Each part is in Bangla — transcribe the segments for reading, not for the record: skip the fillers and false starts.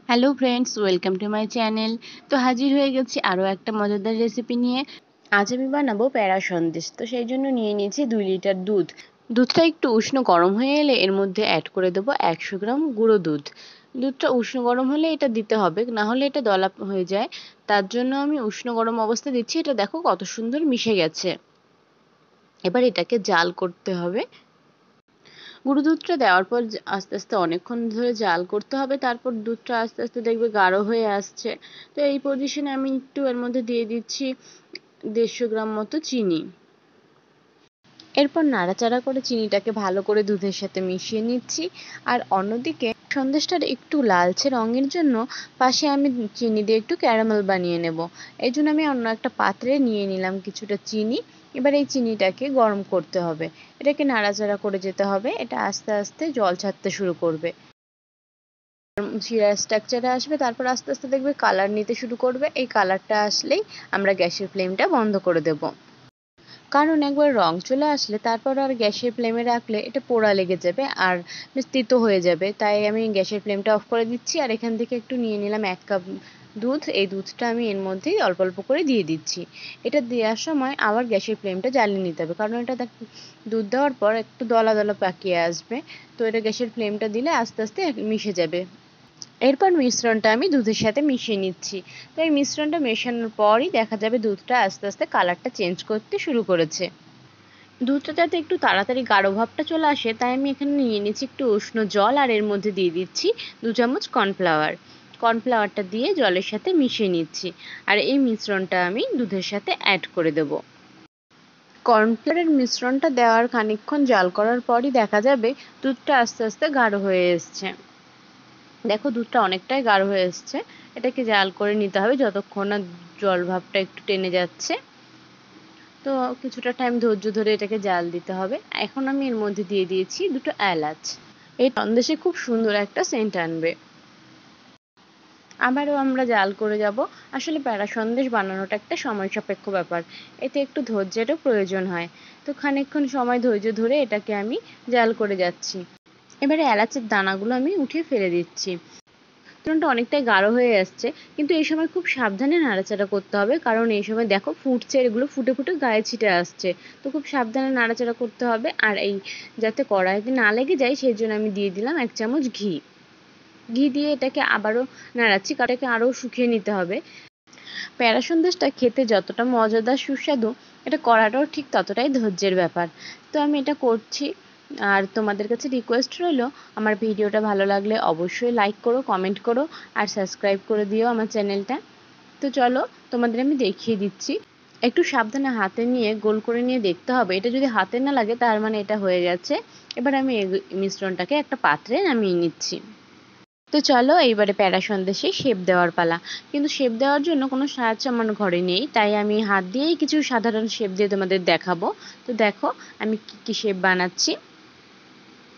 Hello friends, welcome to my channel. তো হাজির হয়ে গেছি আরও একটা মজাদার রেসিপি নিয়ে। আজ আমি বানাবো প্যারা সন্দেশ। তো সেই জন্য নিয়ে নিয়েছি 2 লিটার দুধ। দুধটা একটু উষ্ণ গরম হয়ে এলে এর মধ্যে অ্যাড করে দেবো 100 গ্রাম গুঁড়ো দুধ। দুধটা উষ্ণ গরম হলে এটা দিতে হবে, না হলে এটা দলা হয়ে যায়। তার জন্য আমি উষ্ণ গরম অবস্থা দিচ্ছি। এটা দেখো কত সুন্দর মিশে গেছে। এবার এটাকে জাল করতে হবে। গুঁড়ো দুধটা দেওয়ার পর আস্তে আস্তে অনেকক্ষণ ধরে জাল করতে হবে। তারপর দুধটা আস্তে আস্তে দেখবে গাঢ় হয়ে আসছে। তো এই পজিশনে আমি একটু এর মধ্যে দিয়ে দিচ্ছি 150 গ্রাম মতো চিনি। এরপর নাড়াচাড়া করে চিনিটাকে ভালো করে দুধের সাথে মিশিয়ে নিচ্ছি। আর অন্যদিকে সন্দেশটার একটু লালচে রঙের জন্য পাশে আমি চিনি দিয়ে একটু ক্যারামেল বানিয়ে নেব। এই জন্য আমি অন্য একটা পাত্রে নিয়ে নিলাম কিছুটা চিনি। এবার এই চিনিটাকে গরম করতে হবে। এটাকে নাড়াচাড়া করে যেতে হবে। এটা আস্তে আস্তে জল ছাড়তে শুরু করবে, শিরা স্ট্রাকচারে আসবে। তারপর আস্তে আস্তে দেখবে কালার নিতে শুরু করবে। এই কালারটা আসলেই আমরা গ্যাসের ফ্লেমটা বন্ধ করে দেব। কারণ একবার রং চলে আসলে তারপর আর গ্যাসের ফ্লেমে রাখলে এটা পোড়া লেগে যাবে আর তিতো হয়ে যাবে। তাই আমি গ্যাসের ফ্লেমটা অফ করে দিচ্ছি। আর এখান থেকে একটু নিয়ে নিলাম 1 কাপ দুধ। এই দুধটা আমি এর মধ্যেই অল্প অল্প করে দিয়ে দিচ্ছি। এটা দেওয়ার সময় আবার গ্যাসের ফ্লেমটা জ্বালিয়ে নিতে হবে, কারণ এটা দুধ দেওয়ার পর একটু দলা দলা পাকিয়ে আসবে। তো এটা গ্যাসের ফ্লেমটা দিলে আস্তে আস্তে মিশে যাবে। এরপর মিশ্রণটা আমি দুধের সাথে মিশিয়ে নিচ্ছি। তো এই মিশ্রণটা মেশানোর পরই দেখা যাবে দুধটা আস্তে আস্তে কালারটা চেঞ্জ করতে শুরু করেছে। দুধটা যাতে একটু তাড়াতাড়ি গাঢ় ভাবটা চলে আসে, তাই আমি এখানে নিয়ে নিচ্ছি একটু উষ্ণ জল। আর এর মধ্যে দিয়ে দিচ্ছি 2 চামচ কর্নফ্লাওয়ার। কর্নফ্লাওয়ারটা দিয়ে জলের সাথে মিশিয়ে নিচ্ছি। আর এই মিশ্রণটা আমি দুধের সাথে অ্যাড করে দেব। কর্নফ্লাওয়ারের মিশ্রণটা দেওয়ার খানিকক্ষণ জাল করার পরই দেখা যাবে দুধটা আস্তে আস্তে গাঢ় হয়ে এসছে। দেখো দুধটা অনেকটাই গাঢ় হয়ে এসছে। এটাকে জাল করে নিতে হবে যতক্ষণ না জল ভাবটা একটু টেনে যাচ্ছে। তো কিছুটা টাইম ধৈর্য ধরে এটাকে জাল দিতে হবে। এখন আমি এর মধ্যে দিয়ে দিয়েছি 2টো এলাচ। এই সন্দেশে খুব সুন্দর একটা সেন্ট আনবে। আবারও আমরা জাল করে যাব। আসলে প্যারা সন্দেশ বানানোটা একটা সময় সাপেক্ষ ব্যাপার। এতে একটু ধৈর্যেরও প্রয়োজন হয়। তো খানিকক্ষণ সময় ধৈর্য ধরে এটাকে আমি জাল করে যাচ্ছি। এবারে এলাচের দানাগুলো আমি উঠিয়ে ফেলে দিচ্ছি। মিশ্রণটা অনেকটাই গাঢ় হয়ে আসছে, কিন্তু এই সময় খুব সাবধানে নাড়াচাড়া করতে হবে, কারণ এই সময় দেখো ফুটছে, এগুলো ফুটে ফুটে গায়ে ছিটে আসছে। তো খুব সাবধানে নাড়াচাড়া করতে হবে। আর এই যাতে কড়াইতে না লেগে যায় সেই জন্য আমি দিয়ে দিলাম 1 চামচ ঘি। ঘি দিয়ে এটাকে আবারও নাড়াচ্ছি, কারণ এটাকে আরও শুকিয়ে নিতে হবে। প্যারা সন্দেশটা খেতে যতটা মজাদার সুস্বাদু, এটা করাটাও ঠিক ততটাই ধৈর্যের ব্যাপার। তো আমি এটা করছি। আর তোমাদের কাছে রিকোয়েস্ট রইল, আমার ভিডিওটা ভালো লাগলে অবশ্যই লাইক করো, কমেন্ট করো আর সাবস্ক্রাইব করে দিও আমার চ্যানেলটা। তো চলো তোমাদের আমি দেখিয়ে দিচ্ছি। একটু সাবধানে হাতে নিয়ে গোল করে নিয়ে দেখতে হবে। এটা যদি হাতে না লাগে তার মানে এটা হয়ে গেছে। এবার আমি এই মিশ্রণটাকে একটা পাত্রে নামিয়ে নিচ্ছি। তো চলো এইবারে প্যারা সন্দেশে শেপ দেওয়ার পালা। কিন্তু শেপ দেওয়ার জন্য কোনো সাহায্য আমার ঘরে নেই, তাই আমি হাত দিয়েই কিছু সাধারণ শেপ দিয়ে তোমাদের দেখাবো। তো দেখো আমি কি শেপ বানাচ্ছি।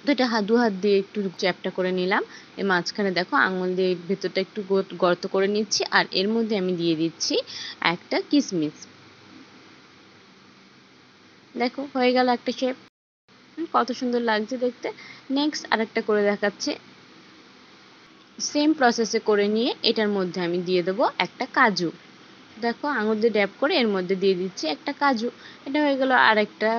তো এটা দু হাত দিয়ে একটু চ্যাপটা করে নিলাম। এর মাঝখানে দেখো আঙুল দিয়ে ভেতরটা একটু গর্ত করে নিচ্ছি। আর এর মধ্যে আমি দিয়ে দিচ্ছি একটা কিশমিশ। দেখো হয়ে গেল একটা শেপ। কত সুন্দর লাগছে দেখতে। নেক্সট আরেকটা করে দেখাচ্ছি। সেম প্রসেসে করে নিয়ে এটার মধ্যে আমি দিয়ে দেবো একটা কাজু। দেখো আঙুল দিয়ে ড্যাব করে এর মধ্যে দিয়ে দিচ্ছি একটা কাজু। এটা হয়ে গেল আরেকটা।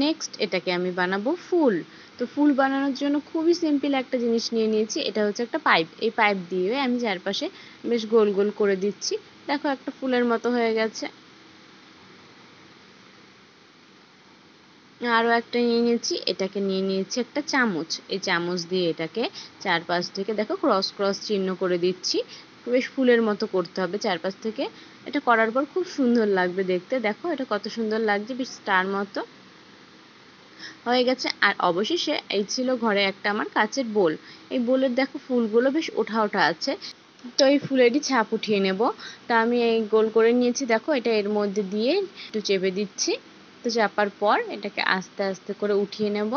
নেক্সট এটাকে আমি বানাবো ফুল। তো ফুল বানানোর জন্য খুবই সিম্পল একটা জিনিস নিয়ে নিয়েছি। এটা হচ্ছে একটা পাইপ। এই পাইপ দিয়ে আমি চারপাশে বেশ গোল গোল করে দিচ্ছি। দেখো একটা ফুলের মতো হয়ে গেছে। আরও একটা নিয়ে নিয়েছি। এটাকে নিয়ে নিয়েছি একটা চামচ। এই চামচ দিয়ে এটাকে চারপাশ থেকে দেখো ক্রস ক্রস চিহ্ন করে দিচ্ছি। বেশ ফুলের মতো করতে হবে চারপাশ থেকে। এটা করার পর খুব সুন্দর লাগবে দেখতে। দেখো এটা কত সুন্দর লাগছে, বেশ স্টার মতো হয়ে গেছে। আর অবশেষে এই ছিল ঘরে একটা আমার কাচের বোল। এই বোলের দেখো ফুলগুলো বেশ ওঠা ওঠা আছে। তো এই ফুলেরই ছাপ উঠিয়ে নেব। তা আমি এই গোল করে নিয়েছি। দেখো এটা এর মধ্যে দিয়ে একটু চেপে দিচ্ছি। তো চাপার পর এটাকে আস্তে আস্তে করে উঠিয়ে নেব।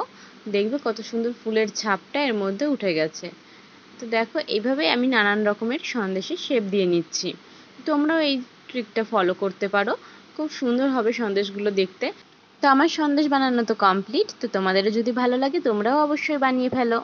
দেখবে কত সুন্দর ফুলের ছাপটা এর মধ্যে উঠে গেছে। তো দেখো এইভাবেই আমি নানান রকমের সন্দেশের শেপ দিয়ে নিচ্ছি। তোমরাও এই ট্রিকটা ফলো করতে পারো। খুব সুন্দর হবে সন্দেশগুলো দেখতে। তো আমার সন্দেশ বানানো তো কমপ্লিট। তো তোমাদেরও যদি ভালো লাগে তোমরাও অবশ্যই বানিয়ে ফেলো।